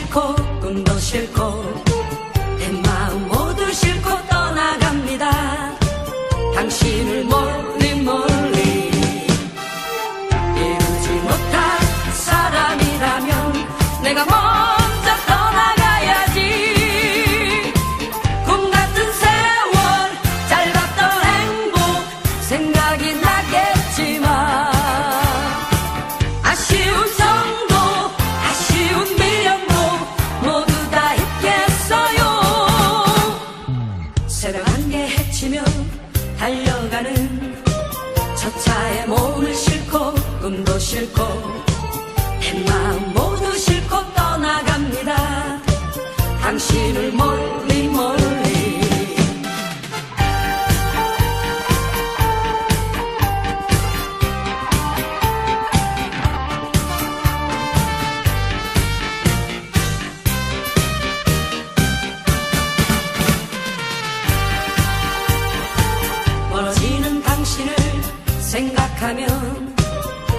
싫고 꿈도 싫고 내 마음 모두 싫고 떠나갑니다. 당신을 멀리 멀리. 이루지 못할 사람이라면 내가 먼저 떠나가야지. 꿈 같은 세월 짧았던 행복 생각이 나겠지만 아쉬운 정도 아쉬운 미련도 모두 다 잊겠어요. 새벽 안개 헤치며 달려가는 저 차에 몸을 싣고 꿈도 싫고 내 마음 모두 싫고 떠나갑니다. 당신을 멀리 멀리. 멀어지는 당신을 생각하면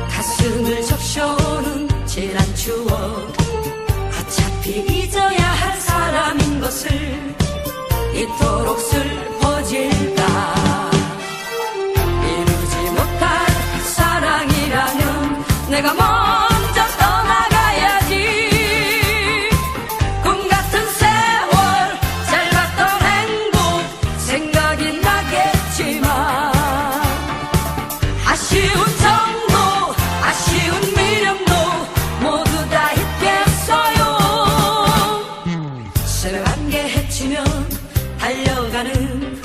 가슴을 적셔오는 지난 추억. 어차피 잊어야 할 사람인 것을 이토록 슬퍼질까. 이루지 못할 사랑이라면 내가 먼저 떠나가야지. 꿈 같은 세월 짧았던 행복 생각이 나겠지만 아쉬운 정도 아쉬운 미련도 모두 다 잊겠어요. 새벽 안개 헤치며 달려가는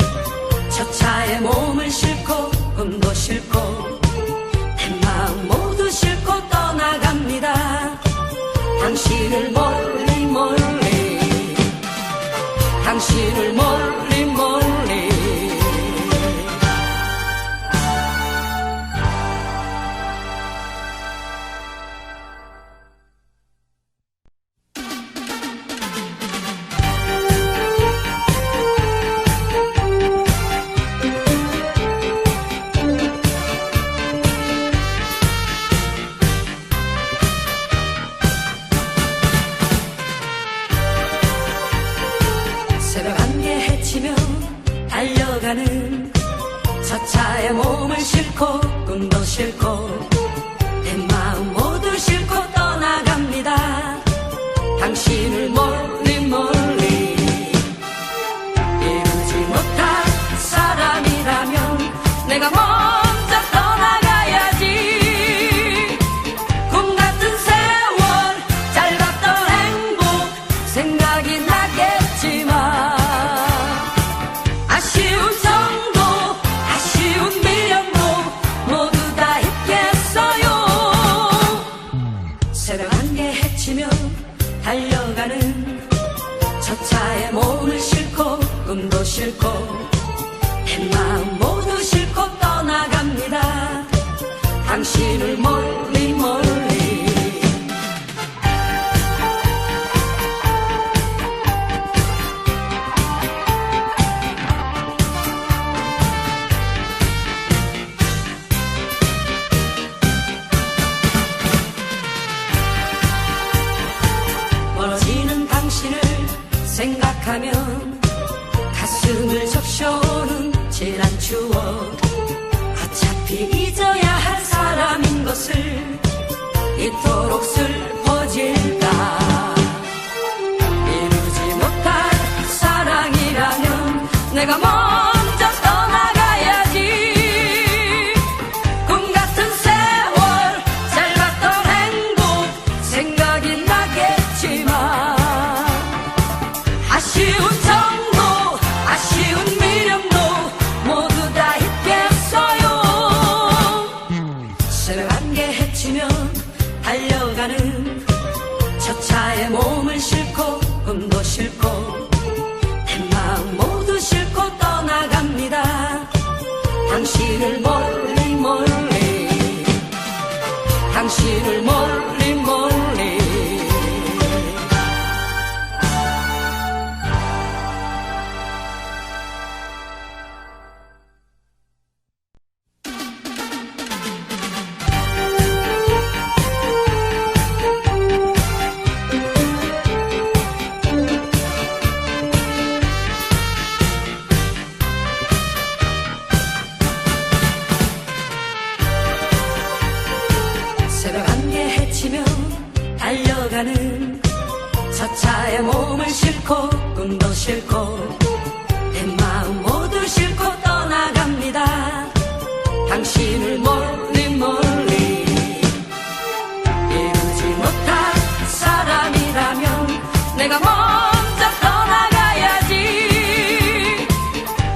저 차에 몸을 싣고 꿈도 싫고 내 마음 모두 싫고 떠나갑니다. 당신을 멀리 멀리. 당신을 멀리 멀리. 새벽 안개 헤치며 달려가는 저 차에 몸을 싣고 꿈도 싫고 내 마음 모두 싫고 떠나갑니다. 당신을 멀리 멀리. 이루지 못할 사람이라면 내가 먼저 떠나가야지. 꿈 같은 세월 짧았던 행복 생각이 나겠지만 아쉬운 정도 아쉬운 미련도 모두 다 잊겠어요. 새벽 안개 헤치며 달려가는 저 차에 몸을 싣고 꿈도 싫고 내 마음 모두 싫고 떠나갑니다. 당신을 멀리 멀리. 멀어지는 당신을 생각하면 가슴을 적셔오는 지난 추억. 어차피 잊어야 할 사람인 것을 이토록 슬퍼질까. 이루지 못할 사랑이라면 내가 먼저 떠나가야지. 꿈 같은 세월 짧았던 행복 생각이 나겠지만 아쉬운 정도 아쉬운 미련도 모두 다 잊겠어요. 새벽 안개 헤치며 달려가는 저 차에 몸을 싣고 꿈도 싫고 내 마음 모두 싫고 떠나갑니다. 당신을 멀리 멀리. 당신을 멀리 멀리. 달려가는 저 차에 몸을 싣고 꿈도 싣고 내 마음 모두 싣고 떠나갑니다. 당신을 멀리 멀리 이루지 못할 사람이라면 내가 먼저 떠나가야지.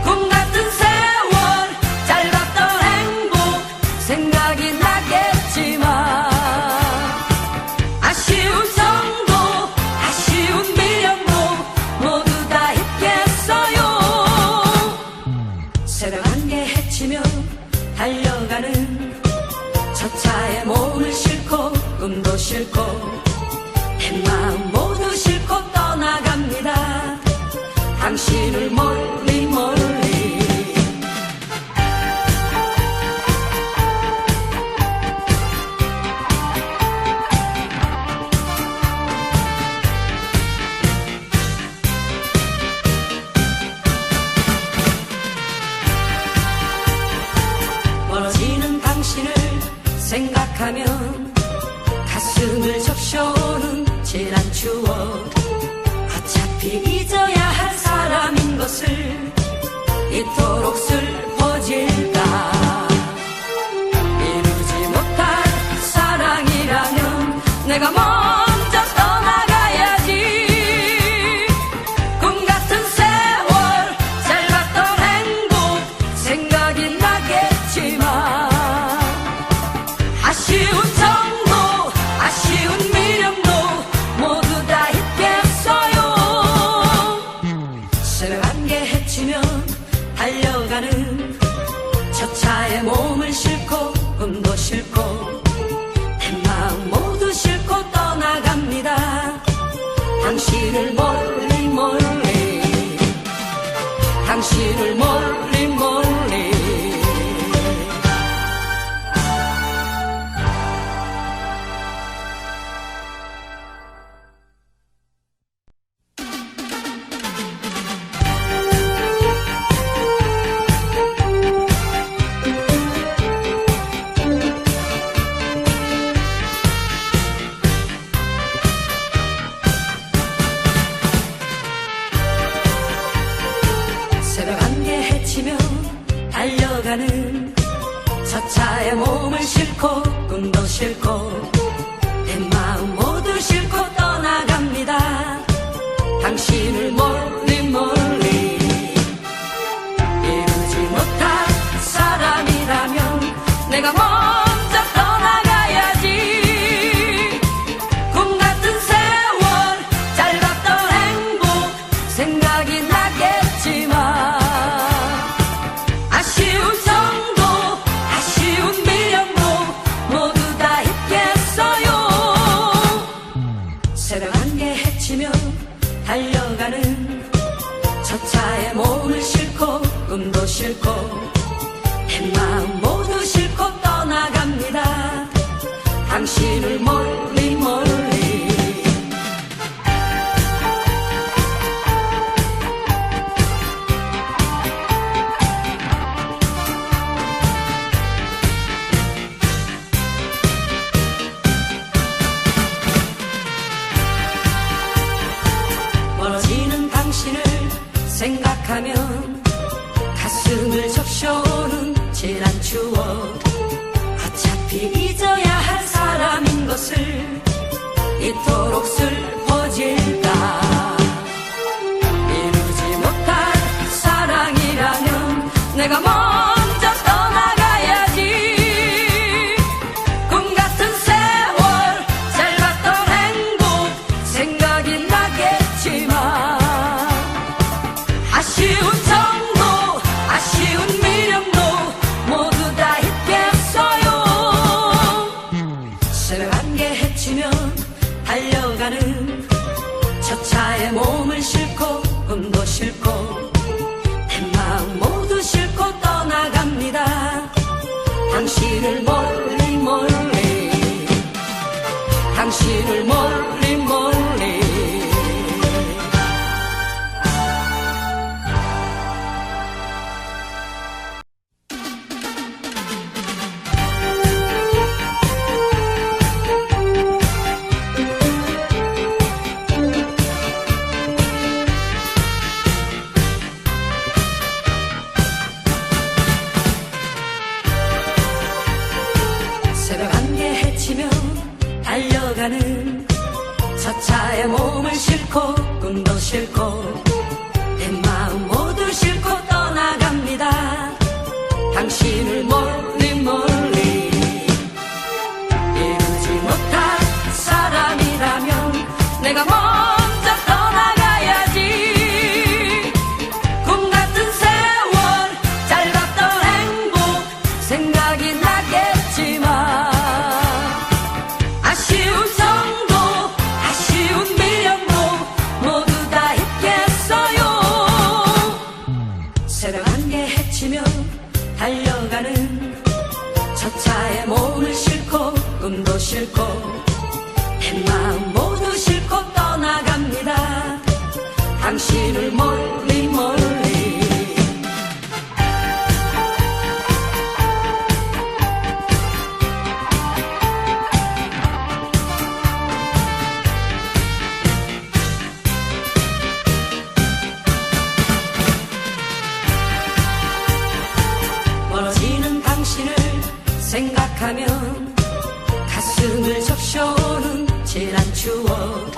꿈 같은 세월 짧았던 행복 생각이 나겠지만 아쉬운 정도 아쉬운 미련도 모두 다 잊겠어요. 새벽 안개 헤치며 달려가는 저 차에 몸을 싣고 꿈도 싣고 내 마음 모두 싣고 떠나갑니다. 당신을 멀리 멀리 멀어지는 당신을 생각하면 가슴을 적셔오는 지난 추억. 어차피 잊어야 할 사람인 것을 이토록 슬퍼질까. 이루지 못할 사랑이라면 내가 먼저 떠나가야지. 꿈 같은 세월 짧았던 행복 생각이 나겠지만 아쉬운 정도 아쉬운 미련도 모두 다 잊겠어요. 새벽 안개 헤치며 달려가는 저 차에 몸을 싣고 꿈도 싣고 내 마음 모두 싣고 떠나갑니다. 당신을 멀리 멀리 당신을 멀리 멀리 새벽 안개 헤치며 달려가는 저 차에 몸을 싣고 꿈도 싣고 내 마음 모두 싣고 떠나갑니다. 당신을 멀리 멀리 이루지 못할 사람이라면 내가 먼저 떠나가야지. 꿈 같은 세월 짧았던 행복 생각이 나겠지만 아쉬운 정도 아쉬운 미련도 모두 다 잊겠어요. 새벽 안개 헤치며 달려가는 저 차에 몸을 싣고 꿈도 싣고 내 마음 모두 싣고 떠나갑니다. 당신을 멀리 멀리 멀어지는 당신을 생각하면 가슴을 적셔오는 지난 추억. 어차피 잊어야 할 사람인 것을 이토록 슬퍼질까. 이루지 못할 사랑이라면 내가 먼저 떠나가야지. 꿈 같은 세월 짧았던 행복 생각이 나겠지만 아쉬운 정도 아쉬운 미련도 모두 다 잊겠어요. 새벽 안개 헤치며 달려가는 저 차에 몸을 싣고 꿈도 싣고 내 마음 모두 싣고 떠나갑니다. 당신을 멀리 멀리 당신을 멀리 멀리 달려가는 저 차에 몸을 싣고 꿈도 싣고 내 마음 모두 싣고 떠나갑니다. 당신을 멀리 멀리 이루지 못할 사람이라면 내가 먼저 떠나가야지. 꿈 같은 세월 짧았던 행복 생각이 나겠지만 아쉬운 정도 아쉬운 미련도 모두 다 있겠어요. 새벽 안개 헤치며 달려가는 저 차에 몸을 싣고 꿈도 싣고 내 마음 모두 싣고 떠나갑니다. 당신을 멀리 멀리 멀어지는 당신을 생각하면 가슴을 적셔오는 지난 추억.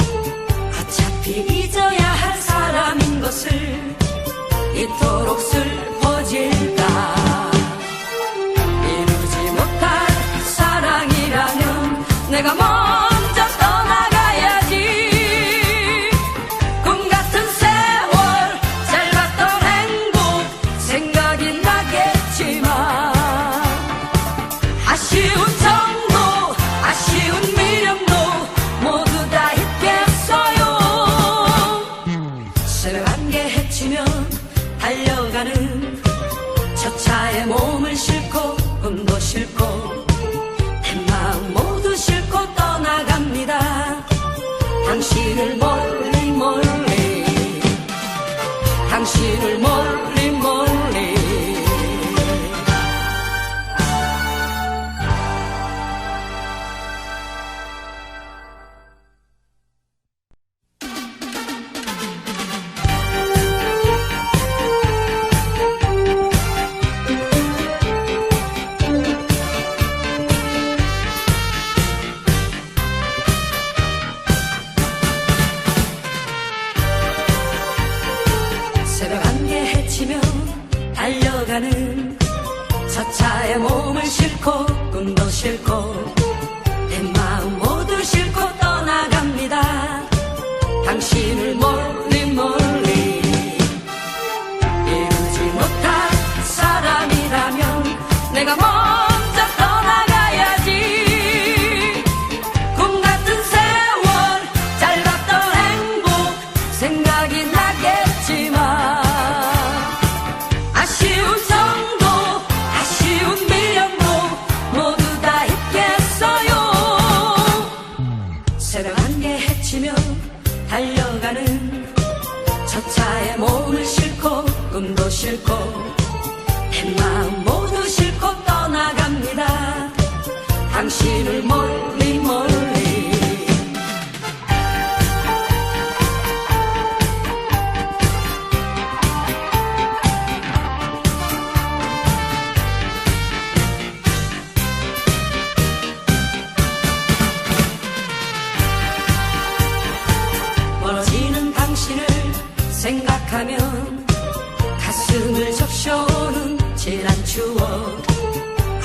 어차피 잊어야 할 사람인 것을 이토록 슬퍼질까. 이루지 못할 사랑이라면 내가 먼저 떠나가야지. 꿈 같은 세월 짧았던 행복 생각이 나겠지만 아쉬운 정도 아쉬운 미련도 모두 다 있겠어요. 새벽 안개 헤치며 달려가는 저 차에 몸을 싣고 꿈도 싣고 내 마음 모두 싣고 떠나갑니다. 당신을 멀리 멀리 당신을 멀리 멀리 새벽 안개 헤치며 달려가는 저 차에 몸을 싣고 꿈도 싣고 내 마음 모두 싣고 떠나갑니다. 당신을 멀리 멀리 이루지 못할 사람이라면 내가 먼저 떠나가야지. 꿈 같은 세월 짧았던 행복 생각이 나겠지만 아쉬운 정도 아쉬운 미련도 모두 다 있겠어요. 새벽 안개 헤치며 달려가는 저 차에 몸을 싣고 꿈도 싣고 내 마음 모두 싣고 떠나갑니다. 당신을 멀리 멀리 멀어지는 당신을 생각하면 가슴을 적셔오는 지난 추억.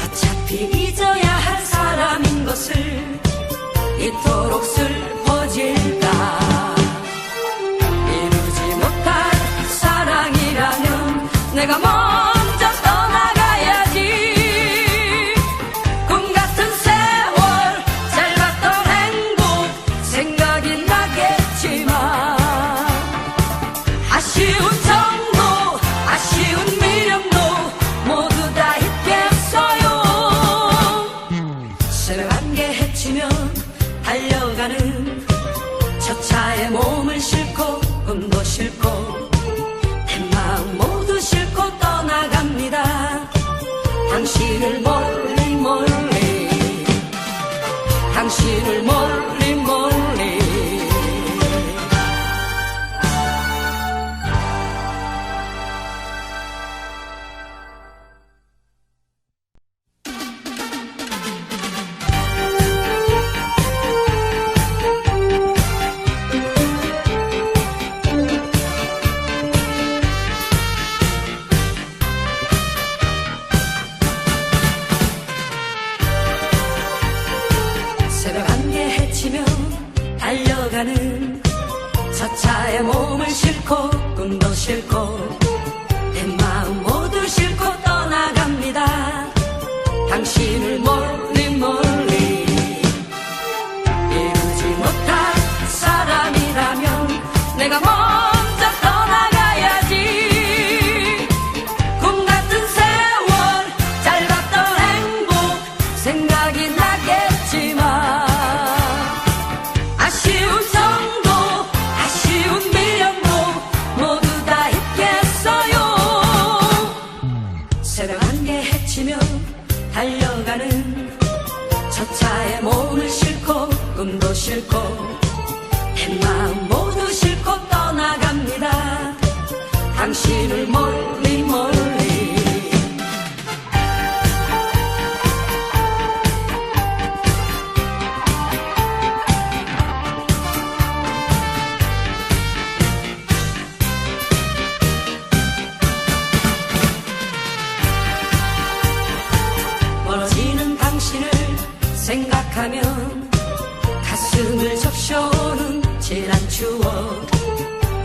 어차피 잊어야 할 사람인 것을 이토록 슬퍼질까. 이루지 못할 사랑이라면 내가 먼저 떠나가야지. 꿈 같은 세월 짧았던 행복 생각이 나겠지만 아쉬운 정도 아쉬운 미련도 모두 다 있겠어요. 새벽 안개 헤치며 달려가는 저 차에 몸을 싣고 꿈도 싣고 내 마음 모두 싣고 떠나갑니다. 당신을 멀리 멀리 당신을 멀리 멀리 안개 헤치며 달려가는 저 차에 몸을 싣고 꿈도 싣고 내 마음 모두 싣고 떠나갑니다. 당신을 멀리 멀리. 멀어지는 당신을 생각하면 가슴을 적셔오는 지난 추억.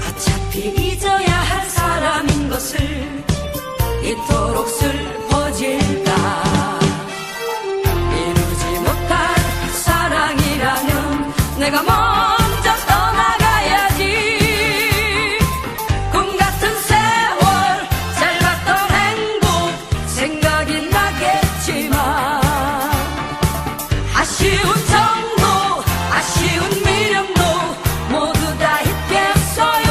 어차피 잊어야 할 사람인 것을 이토록 슬퍼질까. 이루지 못할 사랑이라면 내가 먼저 떠나가야지. 꿈 같은 세월 짧았던 행복 생각이 나겠지만 아쉬운 정도 아쉬운 미련도 모두 다 잊겠어요.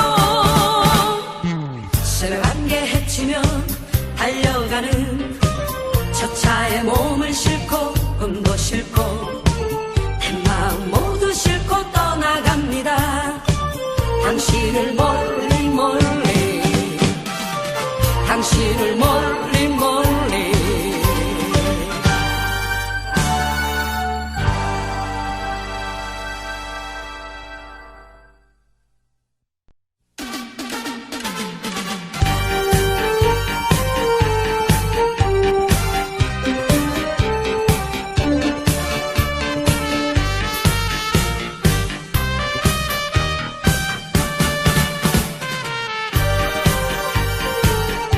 새벽 안개 헤치며 달려가는 저 차에 몸을 싣고 꿈도 싣고 내 마음 모두 싣고 떠나갑니다. 당신을 멀리 멀리. 당신을 멀리 멀리.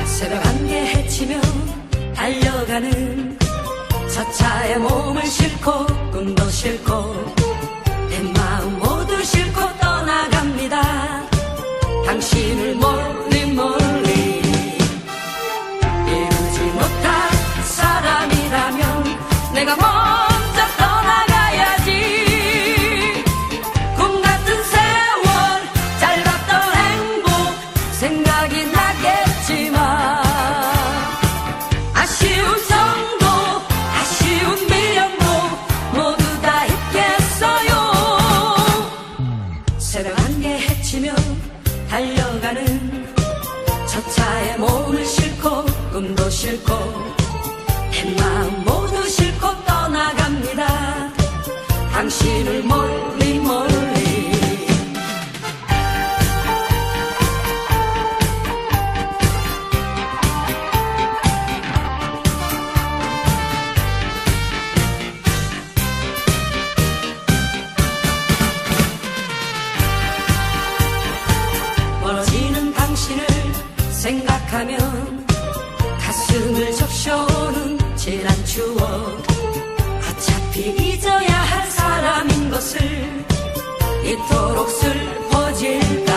새벽 안개 헤치며 달려가는 저 차에 몸을 싣고 꿈도 싣고 내 마음 모두 싣고 떠나갑니다. 당신을 멀리 멀리. 이루지 못할 사람이라면 내가 먼저 떠나가야지. 꿈 같은 세월 짧았던 행복 생각이 나겠지만 아쉬운 정도 아쉬운 미련도 모두 다 잊겠어요. 새벽 안개 헤치며 달려가는 저 차에 몸을 싣고 꿈도 싣고 내 마음 모두 싣고 떠나갑니다. 당신을 멀리 멀리. 멀어지는 당신을 생각하면 가슴을 적셔오는 지난 추억. 어차피 잊어야 할 사람인 것을 이토록 슬퍼질까.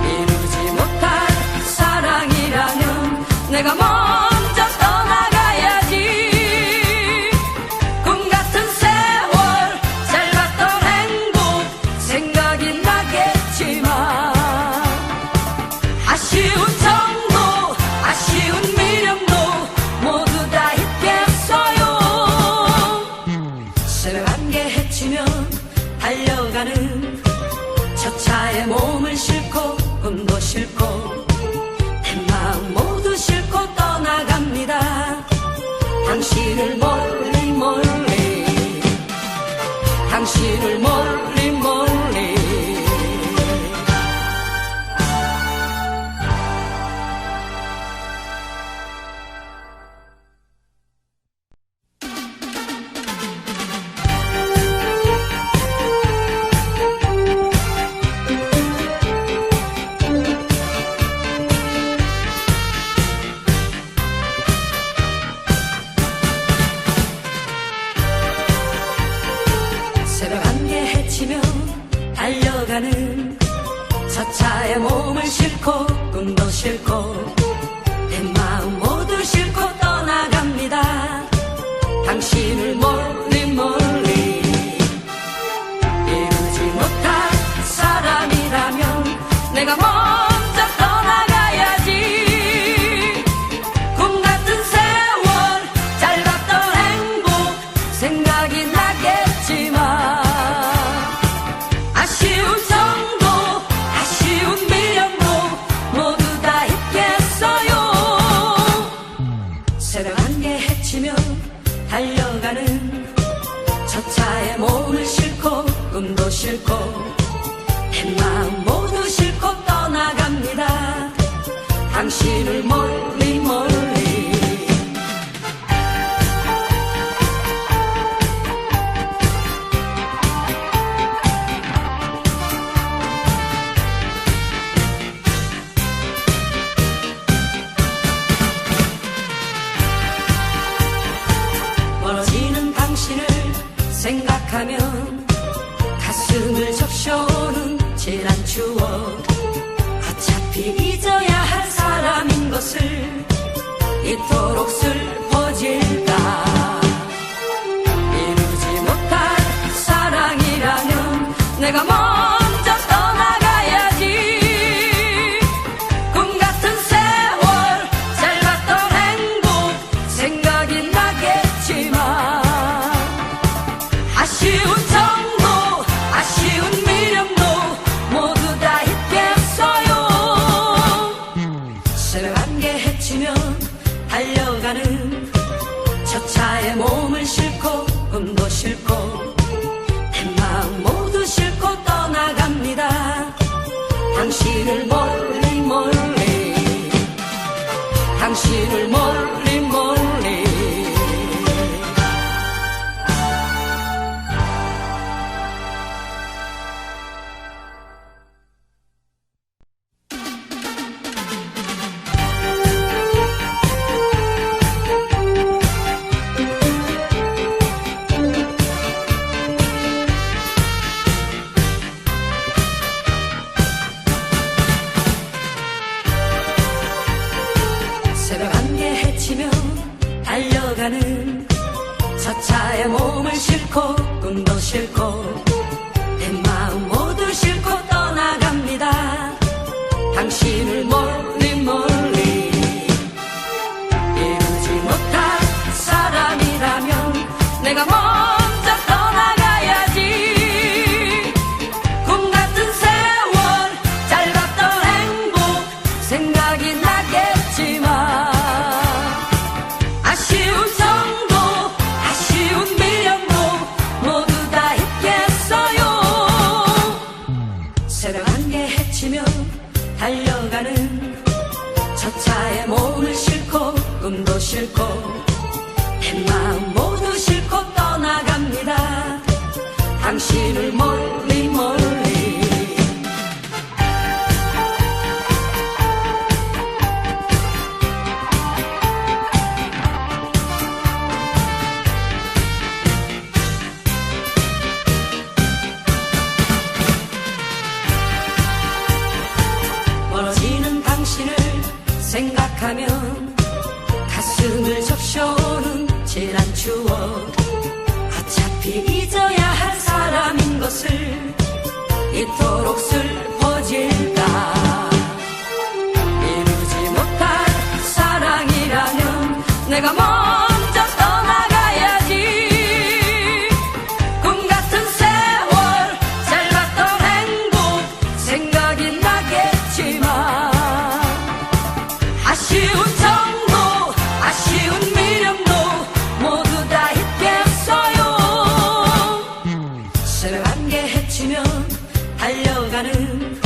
이루지 못할 사랑이라면 내가 먼저 떠나가야지. 꿈 같은 세월 짧았던 행복 생각이 나겠지만 아쉬운 정도 아쉬운 미련도 모두 다 잊겠어요. 새벽 안개 헤치며 달려가는 저 차에 몸을 싣고 꿈도 싣고 내 마음 모두 싣고 떠나갑니다. 당신을 멀리 멀리. 당신을 멀리 멀리. 새벽 안개 헤치며 달려가는 저 차에 몸을 싣고 꿈도 싣고 내 마음 모두 싣고 떠나갑니다. 당신을 멀리 멀리. 이루지 못할 사람이라면 내가 먼저 떠나가야지. 꿈 달려가는 저 차에 몸을 싣고 꿈도 싣고 내 마음 모두 싣고 떠나갑니다. 당신을 멀리 멀리. 멀어지는 당신을 생각하면 가슴을 적셔오는 지난 추억. 어차피 잊어야 할 사람인 것을 이토록 슬퍼질까. 이루지 못할 사랑이라면 내가 먼저 떠나가야지. 꿈 같은 세월 짧았던 행복 생각이 나겠지만 아쉬운 정도 아쉬운 미련도 모두 다 잊겠어요. 새벽 안개 헤치며 달려가는 저 차에 몸을 싣고 꿈도 싣고 내 마음 모두 싣고 떠나갑니다. 당신을 멀리 멀리. 당신을 멀리 멀리. 새벽 안개 헤치며 달려가는 저 차에 몸을 싣고 꿈도 싣고 내 마음 모두 싣고 떠나갑니다. 당신을 멀리 멀리. 이루지 못할 사람이라면 내가 먼저 떠나가야지. 꿈 같은 세월 짧았던 행복 생각이 나겠지만 아쉬운 정도 아쉬운 미련도 모두 다 잊겠어요. 새벽 안개 헤치며 달려가는 저 차에 몸을 싣고 꿈도 싣고 내 마음 모두 싣고 떠나갑니다. 당신을 멀리 멀리. 멀어지는 당신을 생각하면 가슴을 적셔오는 지난 추억. 어차피 잊어야 할 사람인 것을 이토록 슬퍼질까. 이루지 못할 사랑이라면 내가 먼저 떠나가야지. 꿈 같은 세월 짧았던 행복 생각이 나겠지만 아쉬운 정도 아쉬운 미련도 모두 다 잊겠어요. 새벽 안개 헤치며 달려가는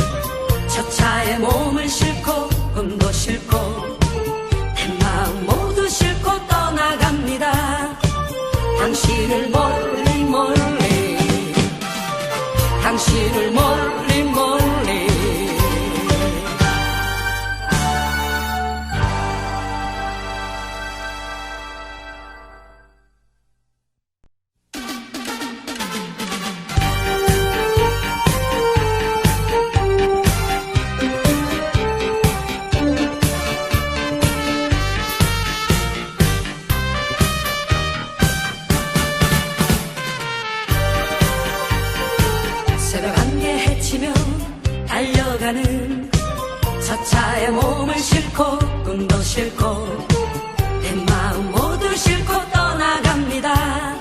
저 차에 몸을 싣고 꿈도 싣고 내 마음 모두 싣고 떠나갑니다. 당신을 멀리 멀리. 당신을 멀리 멀리. 새벽 안개 헤치며 달려가는 저 차에 몸을 싣고 꿈도 싣고 내 마음 모두 싣고 떠나갑니다.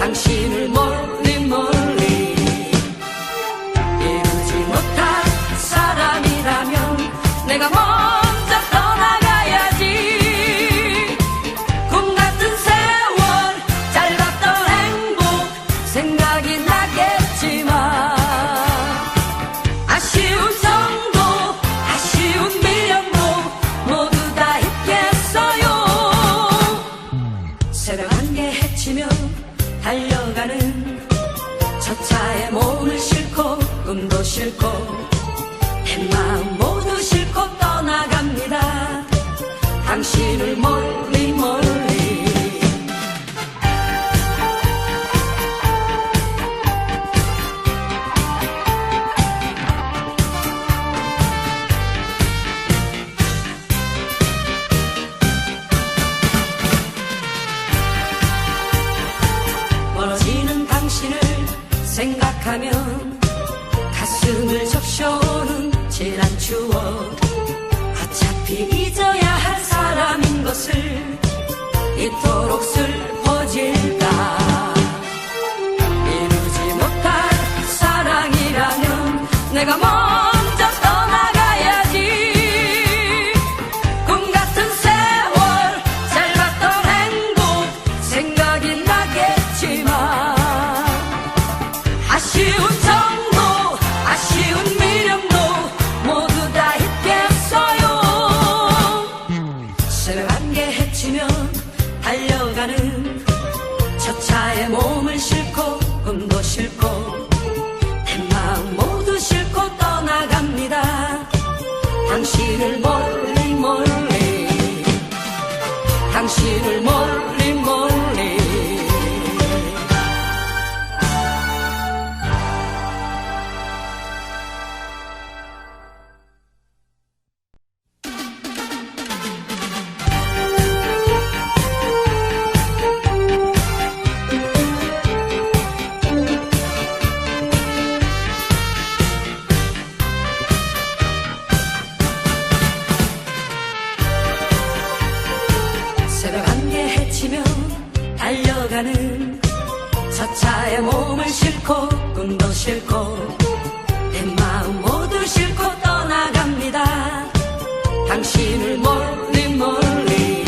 당신을 멀리 멀리. 이루지 못할 사람이라면 내가 먼저 떠나가야지. 꿈 같은 세월 꿈도 싫고 내 마음 모두 싣고 떠나갑니다. 당신을 멀리 멀리. 멀어지는 당신을 생각하면 가슴을 적셔오는 지난 추억. 어차피 잊어야 할 사람인 것을 이토록 슬퍼질까. 이루지 못할 사랑이라면 내가 먼저 떠나가야지. 꿈 같은 세월 짧았던 행복 생각이 나겠지만 아쉬운 정도 아쉬운 미련도 모두 다 잊겠어요. 새벽 안개 헤치며 달려가는 저 차에 몸을 싣고 꿈도 싣고 내 마음 모두 싣고 떠나갑니다. 당신을 멀리 멀리. 당신을 멀리 멀리. 새벽 안개 헤치며 달려가는 저 차에 몸을 싣고 꿈도 싣고 내 마음 모두 싣고 떠나갑니다. 당신을 멀리 멀리.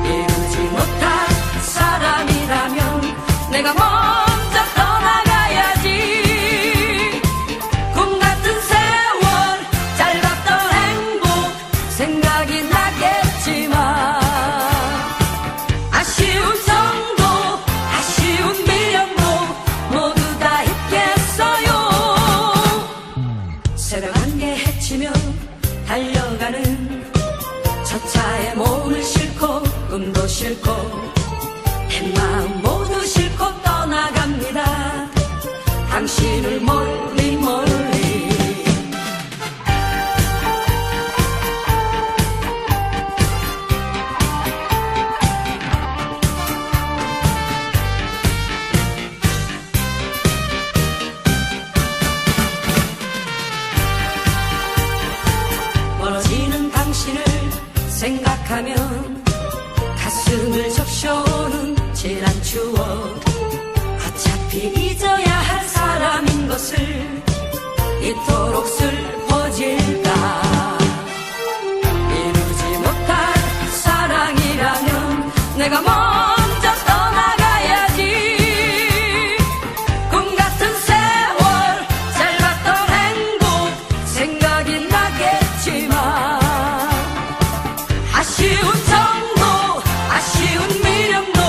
이루지 못할 사람이라면 내가 먼저 떠나가야지. 꿈 같은 세월 짧았던 행복 생각이 나겠지만 아쉬운 정도 아쉬운 미련도 모두 다 잊겠어요. 새벽 안개 헤치며 달려가는 저 차에 몸을 싣고 꿈도 싣고 내 마음 모두 싣고 떠나갑니다. 당신을 멀리 멀리. 멀어지는 당신을 생각하면 가슴을 적셔오는 지난 추억. 어차피 잊어야 할 사람인 것을 이토록 슬퍼질까. 이루지 못할 사랑이라면 내가 먼저 떠나가야지. 꿈 같은 세월 짧았던 행복 생각이 나겠지만 아쉬운 정도 아쉬운 미련도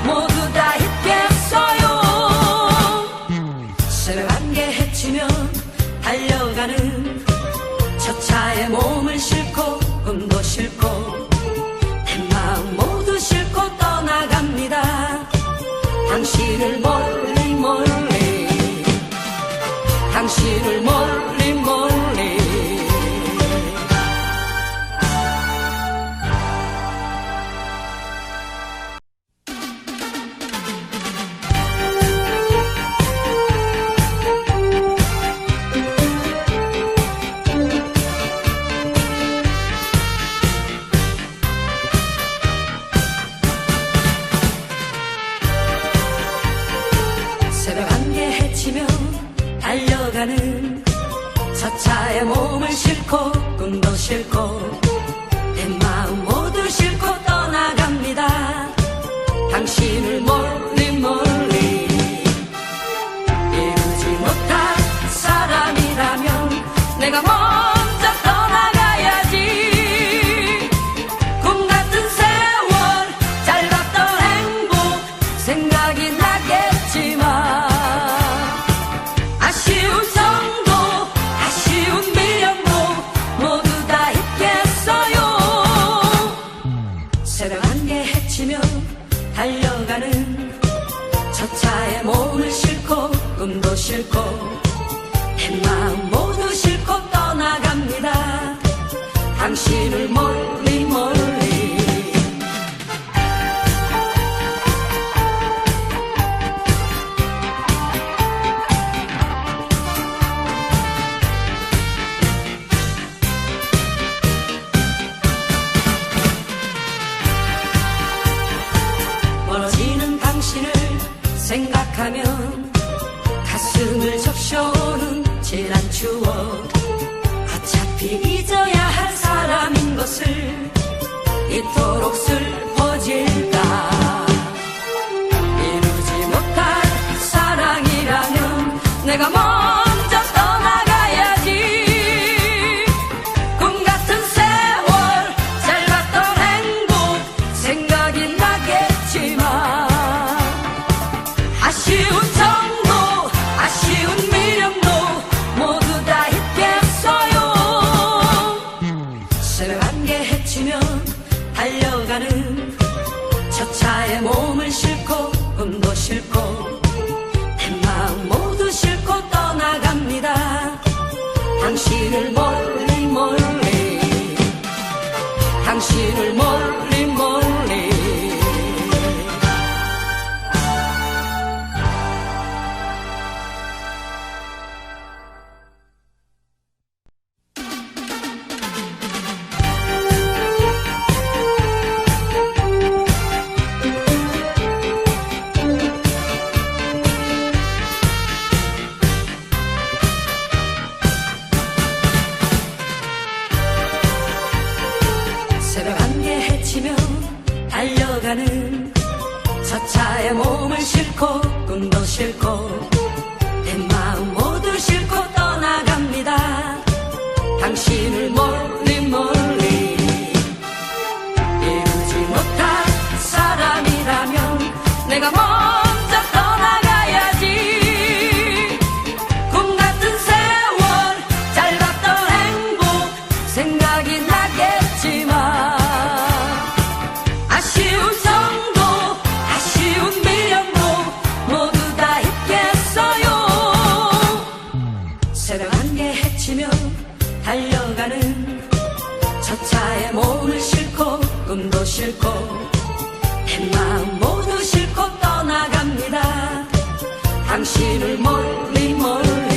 모두 다 잊겠어요. 새벽 안개 헤치며 달려가는 저 차에 몸을 싣고 꿈도 싣고 내 마음 모두 싣고 떠나갑니다. 당신을 멀리 멀리. 당신을 멀리 멀리. 새벽 안개 헤치며 달려가는 저 차에 몸을 싣고 꿈도 싣고 내 마음 모두 싣고 떠나갑니다. 당신을 멀리 멀리. 이루지 못할 사람이라면 내가 먼저 떠나가야지. 꿈 같은 세월 짧았던 행복 생각이 나겠지만 아쉬운 달려가는 저 차에 몸을 싣고 꿈도 싣고 내 마음 모두 싣고 떠나갑니다. 당신을 멀리 멀리. 멀어지는 당신을 생각하면 가슴을 적셔오는 지난 추억. 어차피 잊어야 할 사람인 것을 이토록 슬퍼질까. 이루지 못할 사랑이라면 내가 먼저 떠나가야지. 꿈 같은 세월 짧았던 행복 생각이 나겠지만 아쉬운 정도 아쉬운 미련도 모두 다 잊겠어요. 새벽 안개 헤치며 달려가는 저 차에 몸을 싣고 꿈도 싣고 내 마음 모두 싣고 떠나갑니다. 당신을 멀리 멀리. 당신을 멀리 멀리. 새벽 안개 헤치며 달려가는 저 차에 몸을 싣고 꿈도 싣고 내 마음 모두 싣고 떠나갑니다. 당신을 멀리 멀리. 이루지 못할 사람이라면 내가 먼저 떠나가야지. 꿈 같은 세월 짧았던 행복 생각이 나겠지만 아쉬운 정도 아쉬운 미련도 모두 다 잊겠어요. 새벽 안개 헤치며 달려가는 저 차에 몸을 싣고 꿈도 싣고 내 마음 모두 싣고 떠나갑니다. 당신을 멀리 멀리.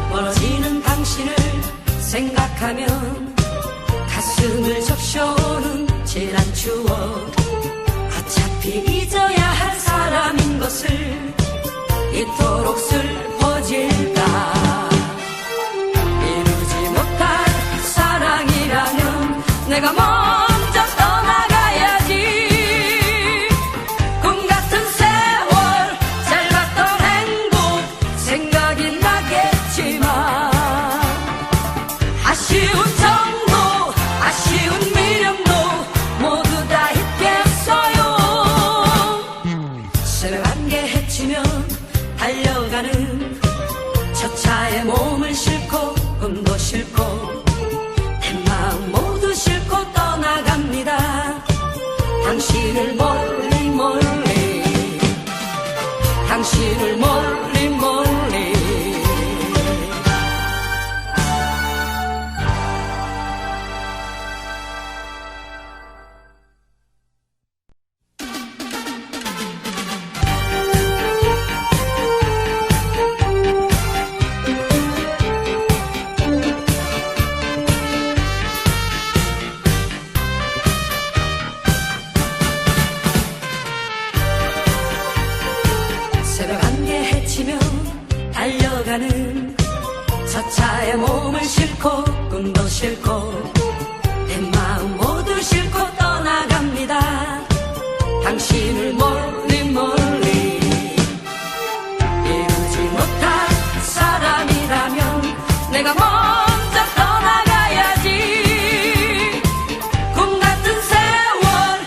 멀어지는 당신을 생각하면 가슴을 적셔오는 지난 추억. 어차피 잊어야 할 사람인 것을 이토록 슬퍼질까. 이루지 못할 사랑이라면 내가 먼저 떠나가야지. 꿈 같은 세월 짧았던 행복 생각이 나겠지만 아쉬운 정도 아쉬운 미련도 모두 다 잊겠어요. 새벽 안개 헤치며 달려가는 저 차에 몸을 싣고 꿈도 싣고 내 마음 모두 싣고 떠나갑니다. 당신을 멀리 멀리. 당신을 멀리 멀리. 새벽 안개 헤치며 달려가는 저 차에 몸을 싣고 꿈도 싣고 내 마음 모두 싣고 떠나갑니다. 당신을 멀리 멀리. 이루지 못할 사람이라면 내가 먼저 떠나가야지. 꿈 같은 세월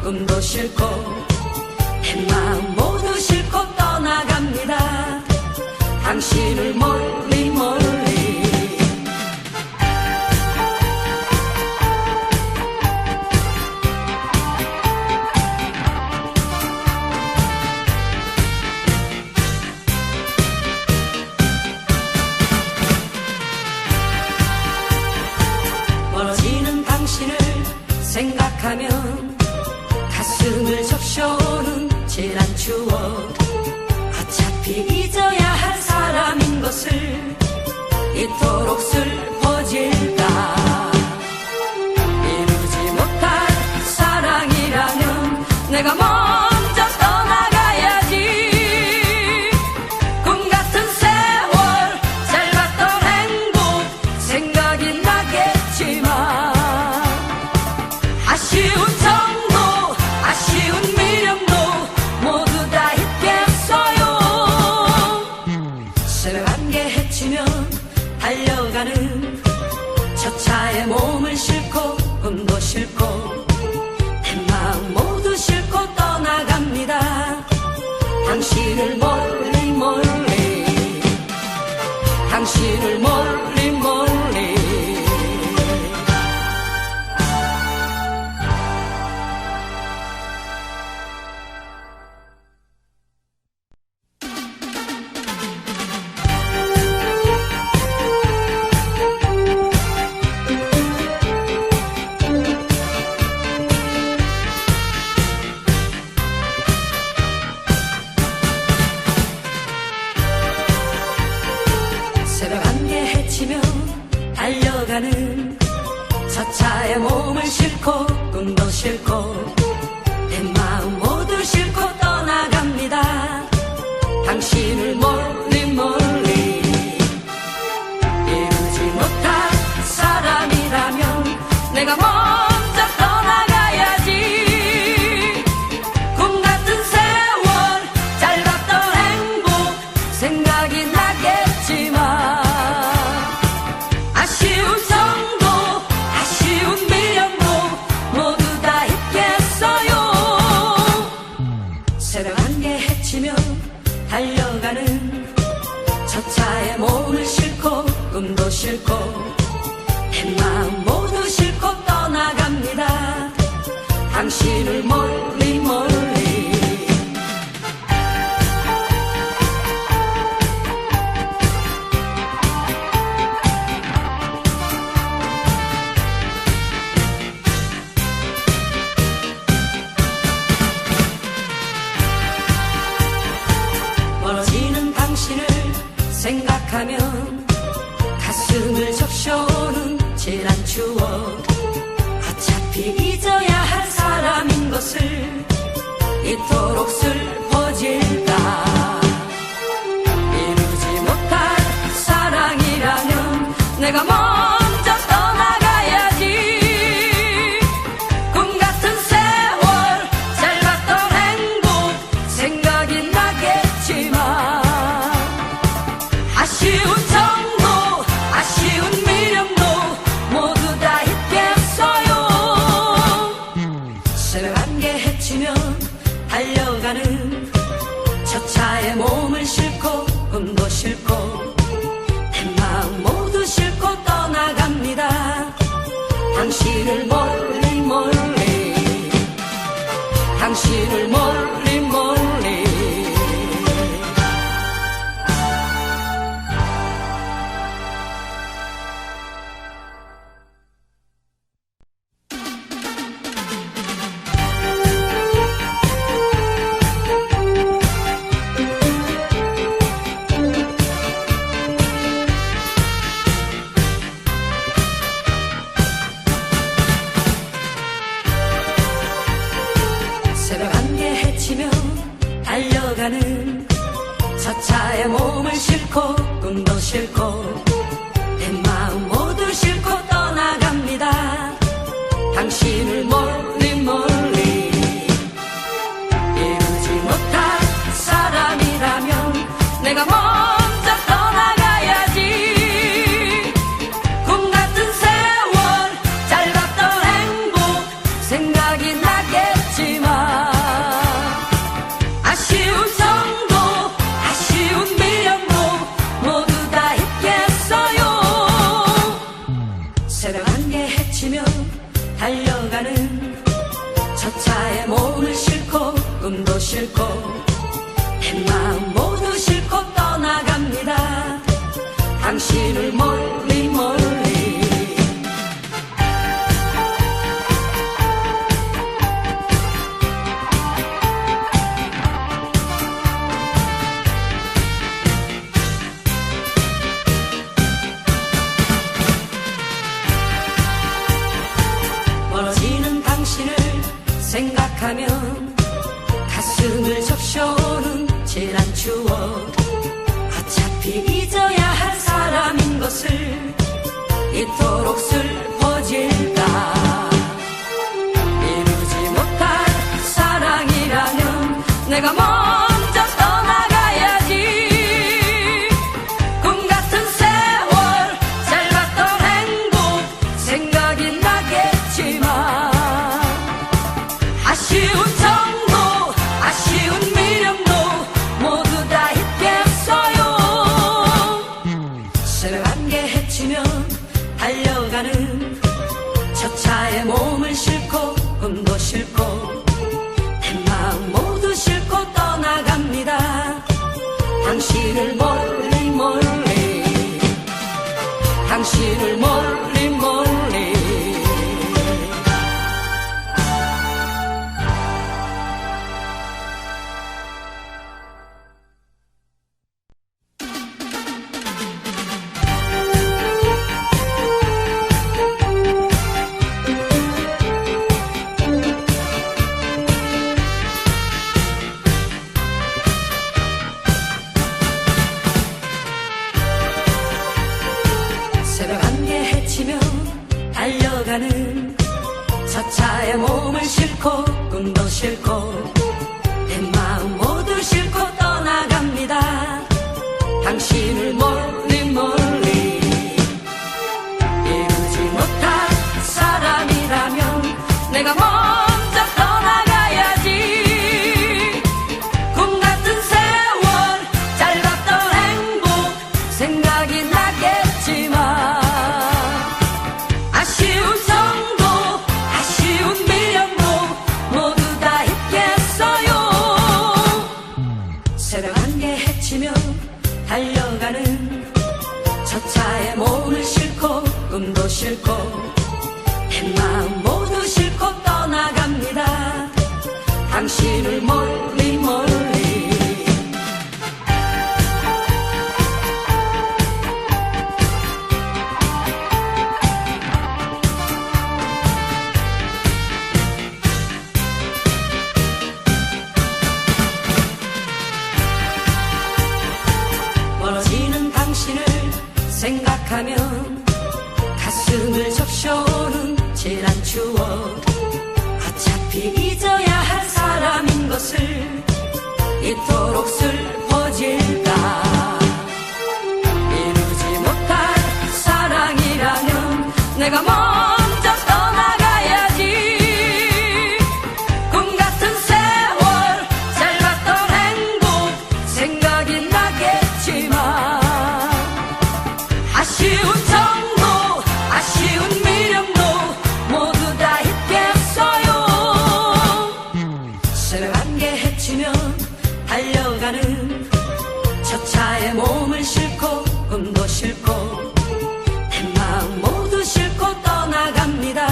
꿈도 싫고 내 마음 모두 싣고 떠나갑니다. 당신을 멀리 멀리. 멀어지는 당신을 생각하면 가슴을 적셔오는 지난 추억. 어차피 잊어야 할 사람인 것을 이토록 슬퍼질까. 이루지 못할 사랑이라면 내가 먼저 떠나가야지. 꿈 같은 세월 짧았던 행복 생각이 나겠지만 아쉬운 정도 아쉬운 미련도 모두 다 잊겠어요. 새벽 안개 헤치며 달려가는 저 차에 몸을 싣고 꿈도 싣고 내 마음 모두 싣고 떠나갑니다. 당신을 멀리 멀리. 당신을 멀리 멀리. 새벽 안개 헤치며 달려가는 저 차에 몸을 싣고 꿈도 싣고 내 마음 모두 싣고 떠나갑니다. 당신을 멀리 멀리. 이루지 못할 사람이라면 내가 먼저 떠나가야지. 꿈 같은 세월 짧았던 행복 생각이 나겠지만 아쉬운 정도 아쉬운 미련도 모두 다 잊겠어요. 새벽 안개 헤치며 달려가는 저 차에 몸을 싣고 꿈도 싣고 내 마음 모두 싣고 떠나갑니다. 당신을 멀리 멀리. 멀어지는 당신을 생각하면 가슴을 적셔오는 지난 추억. 어차피 잊어야 할 사람인 것을 이토록 슬퍼질까. 이루지 못할 사랑이라면 내가 먼저 떠나가야지. 꿈 같은 세월 짧았던 행복 생각이 나겠지만 아쉬운 정도 아쉬운 미련도 모두 다 잊겠어요. 새벽 안개 헤치며 달려가는 저 차에 몸을 싣고 꿈도 싣고 내 마음 모두 싣고 떠나갑니다. 당신을 멀리 멀리. 당신을 멀리 멀리. 당신을 멀리 멀리 멀어지는 당신을 생각하면 가슴을 적셔오는 지난 추억 어차피 잊어야 할 사람인 것을 이토록 슬퍼질까 이루지 못할 사랑이라면 내가 먼저 떠나가야지 꿈 같은 세월 짧았던 행복 생각이 나겠지만 아쉬운 정도 아쉬운 미련도 모두 다 잊겠어요 새벽 안개 헤치며 달려가는 저 차에 몸을 싣고 꿈도 싣고 내 마음 모두 싣고 떠나갑니다 당신을 멀리 멀리 당신을 멀리 멀리 새벽 안개 헤치며 달려가는 저 차에 몸을 싣고 꿈도 싣고 내 마음 모두 싣고 떠나갑니다 당신을 멀리 멀리 이루지 못할 사람이라면 내가 먼저 떠나가야지 꿈 같은 세월 짧았던 행복 생각이 나겠지만 아쉬운 정도 아쉬운 미련도 모두 다 잊겠어요 새벽 안개 헤치며 달려가는 저 차에 몸을 싣고 꿈도 싣고 내 마음 모두 싣고 떠나갑니다 당신을 멀리 멀리 멀어지는 당신을 생각하면 가슴을 적셔오는 지난 추억 어차피 잊어야 할 사람인 것을 이토록 슬퍼질까 이루지 못할 사랑이라면 내가 먼저 떠나가야지 꿈 같은 세월 짧았던 행복 생각이 나겠지만 아쉬운 정도 아쉬운 미련도 모두 다 잊겠어요 새벽 안개 헤치며 달려가는 저 차에 몸을 싣고 꿈도 싣고 내 마음 모두 싣고 떠나갑니다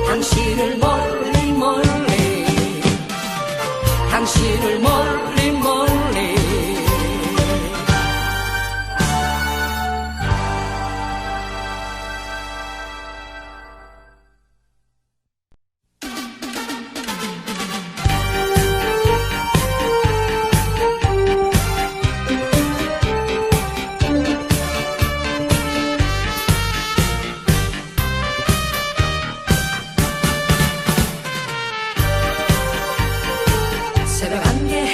당신을 멀리 멀리 당신을 멀리 멀리 새벽 안개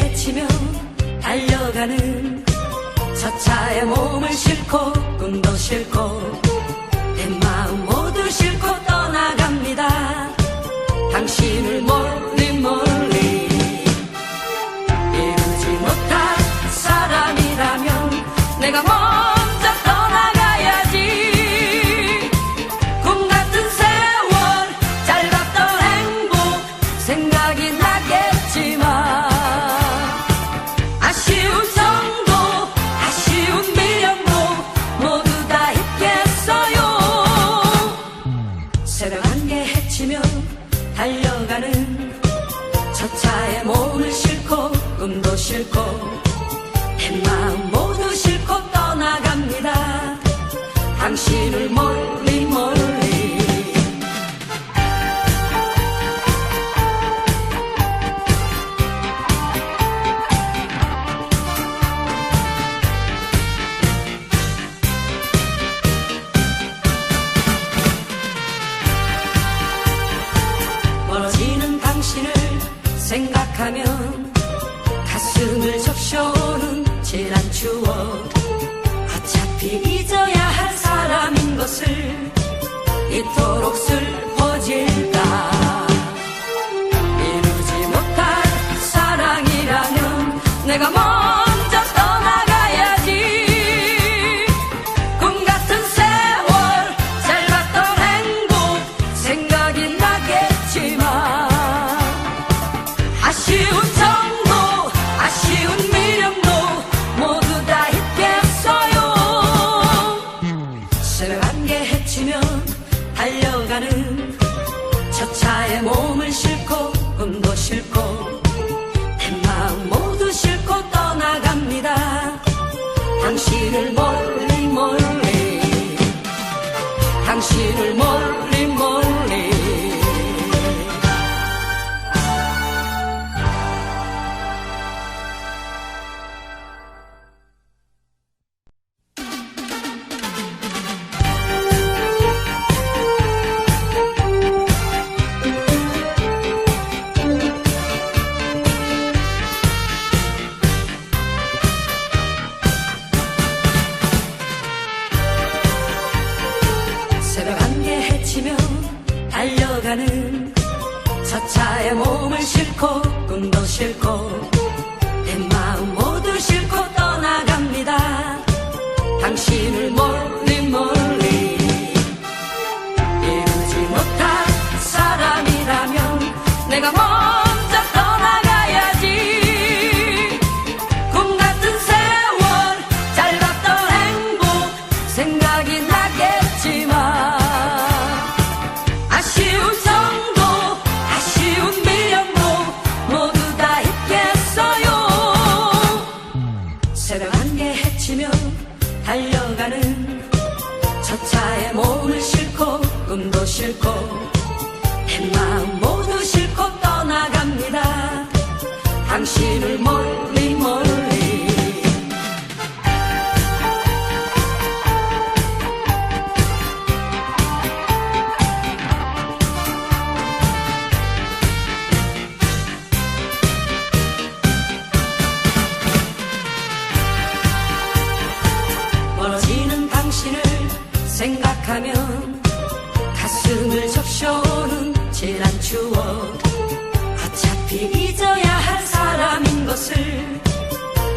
싫고 내 마음 모두 싫고 떠나갑니다. 당신을 멀리 멀리. 멀어지는 당신을 생각하면 가슴을 적셔오는 지난 추억. 어차피 잊어야 할 사람인 것을 이토록 슬퍼질까. 이루지 못할 사랑이라면 내가 먼저 떠나가야지. 꿈 같은 세월 짧았던 행복 생각이 나겠지만 아쉬운 정도 아쉬운 미련도 모두 다 잊겠어요. 새벽 안개 헤치며 달려가는 저 차에 몸을 싣고 꿈도 싫고 내 마음 모두 싣고 떠나갑니다. 당신을 멀리 멀리. 당신을 멀리 멀리. 새벽 안개 헤치며 달려가는 저 차에 몸을 싣고 꿈도 싫고 내 마음 모두 싣고 떠나갑니다. 당신을 멀리 멀리. 이루지 못할 사람이라면 내가 먼저 떠나가야지. 꿈 같은 세월 짧았던 행복 생각이 나겠지만 아쉬운 정도 아쉬운 미련도 모두 다 잊겠어요. 새벽 안개 헤치며 달려가는 저 차에 몸을 싣고 꿈도 싫고 내 마음 모두 싣고 떠나갑니다. 당신을 멀리 멀리. 멀어지는 당신을 생각하면 가슴을 적셔오는 지난 추억. 어차피 잊어야 할 사람인 것을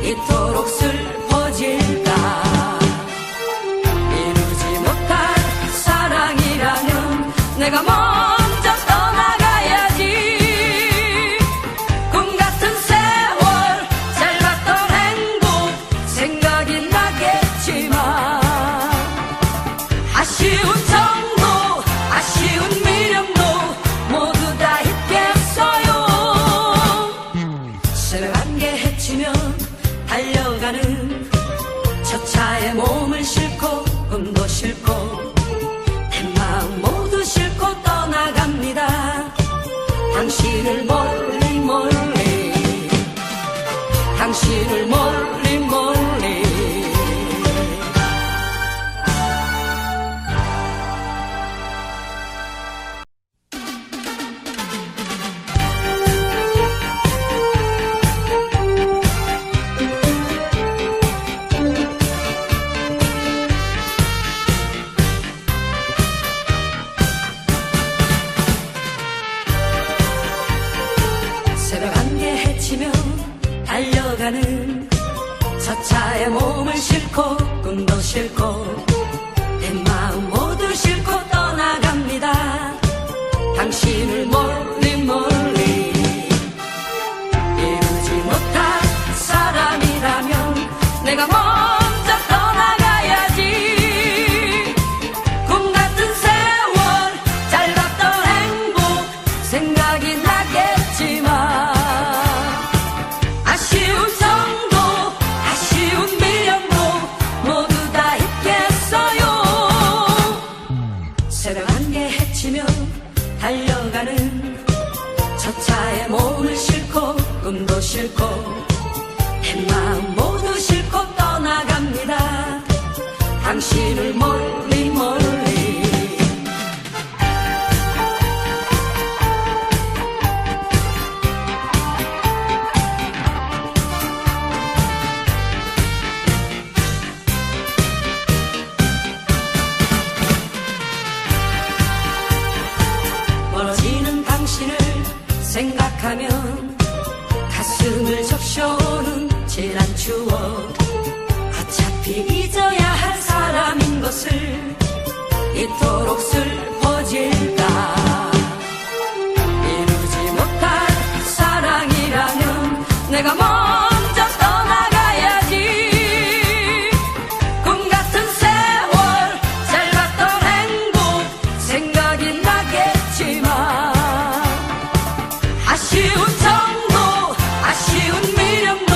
이토록 슬퍼질까. 이루지 못할 사랑이라면 내가 먼저 떠나가야지. 꿈 같은 세월 짧았던 행복 생각이 나겠지만 아쉬운 정도 아쉬운 미련도 모두 다 잊겠어요. 새벽 안개 헤치며 달려가는 저 차에 몸을 싣고 꿈도 싫고 내 마음 모두 싣고 떠나갑니다. 당신을 멀리 멀리. 당신을 멀리 멀리. 새벽 안개 헤치며 달려가는 저 차에 몸을 싣고 꿈도 싫고 내 마음 모두 싣고 떠나갑니다. 당신을 멀리 멀리. 이루지 못할 사람이라면 내가 먼저 떠나가야지. 꿈 같은 세월 짧았던 행복 생각이 나겠지만 아쉬운 정 싣고 내 마음 모두 싣고 떠나갑니다. 당신을 멀리 멀리. 멀어지는 당신을 생각하면 가슴을 적셔오는 칠한 추억. 어차피 잊어야 할 사람인 것을 이토록 슬퍼질까. 이루지 못할 사랑이라면 내가 먼저 떠나가야지. 꿈 같은 세월 짧았던 행복 생각이 나겠지만 아쉬운 정도 아쉬운 미련도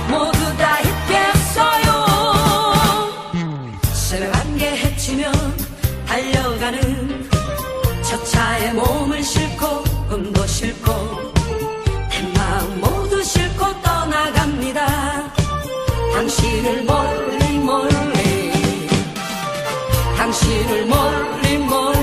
모두 다 잊겠어요. 새벽 안개 헤치며 달려가는 저 차에 몸을 싣고 꿈도 싣고 내 마음 모두 싣고 떠나갑니다. 당신을 멀리 멀리. 당신을 멀리 멀리.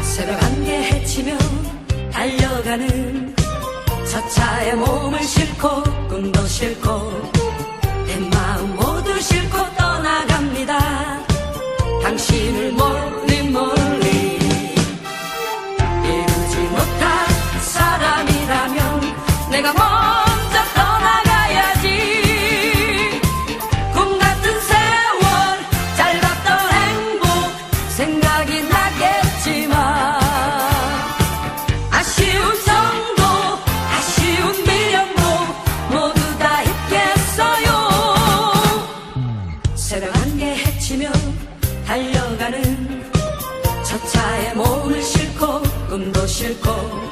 새벽 안개 헤치며 달려가는 저 차에 몸을 싣고 꿈도 싣고 내 마음 모두 싣고 떠나갑니다. 당신을 멀리 멀리. 이루지 못할 사람이라면 내가 먼저 떠나가야지. 꿈 같은 세월 짧았던 행복 생각이 나겠지만 아쉬운 정도 아쉬운 미련도 모두 다 잊겠어요. 새벽 안개 헤치며 달려가는 저 차에 몸을 싣고 꿈도 싣고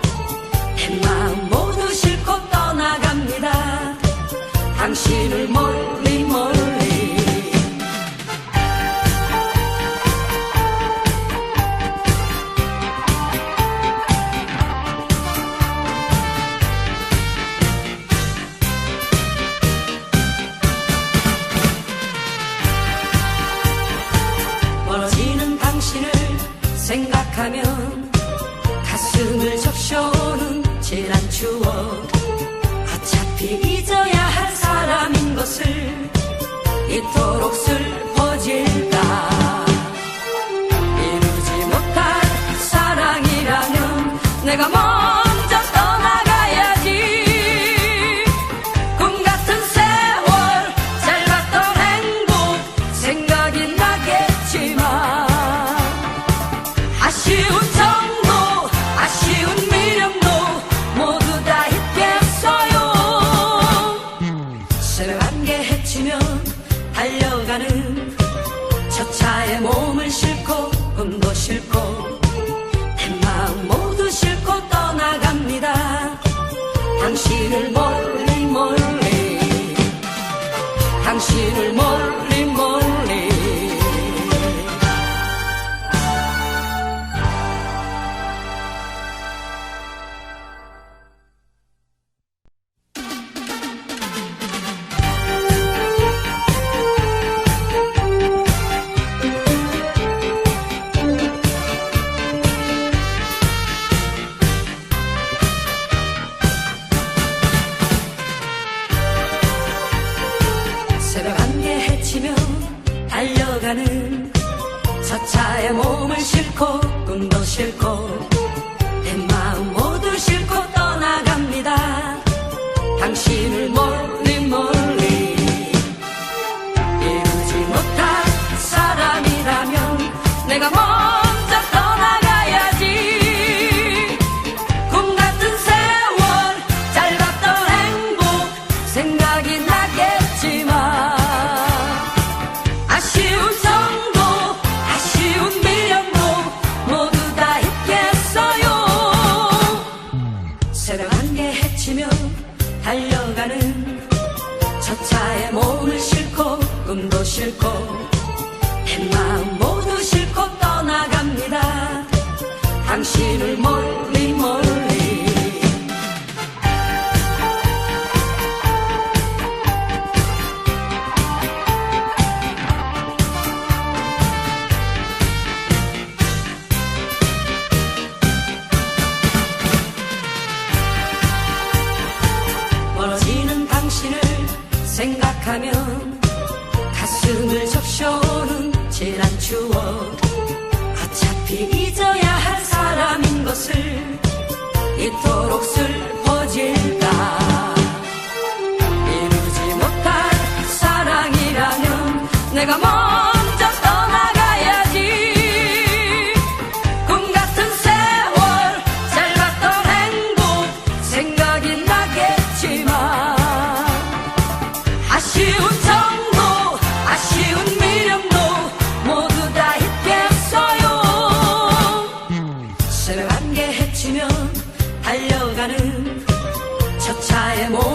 내 마음 모두 싣고 떠나갑니다. 당신을 멀리 멀리. 멀어지는 당신을 생각하면 가슴을 적셔오는 칠한 추억. 어차피 잊어야 할 사람인 것을 이토록 슬퍼질까. 이루지 못할 사랑이라면 내가 먼저 떠나가야지. 꿈 같은 세월 짧았던 행복 생각이 나겠지만 아쉬운 정도 아쉬운 미련도 모두 다 잊겠어요. 새벽 안개 헤치며 달려가는 저 차에 몸을 싣고 꿈도 싣고 내 마음 모두 싣고 떠나갑니다. 당신을 멀리 멀리. 당신을 멀리 멀리. 새벽 안개 헤치며 달려가는 저 차에 몸을 싣고 꿈도 싣고 내 마음 모두 싣고 떠나갑니다. 당신을 멀리 멀리. 이루지 못할 사람이라면 내가 먼저 떠나가야지. 꿈 같은 세월 짧았던 행복 생각이 나겠지만 당신을 멀리 멀리 멀어지는 당신을 생각하면 가슴을 적셔오는 지난 추억 어차피 잊어야 할 사람인 것을 이토록 슬퍼질까 이루지 못할 사랑이라면 내가 먼저 떠나가야지 꿈 같은 세월 짧았던 행복 생각이 나겠지만 아쉬운 정도 아쉬운 미련도 모두 다 잊겠어요 새벽 안개 헤치며 달려가는 저 차의 모습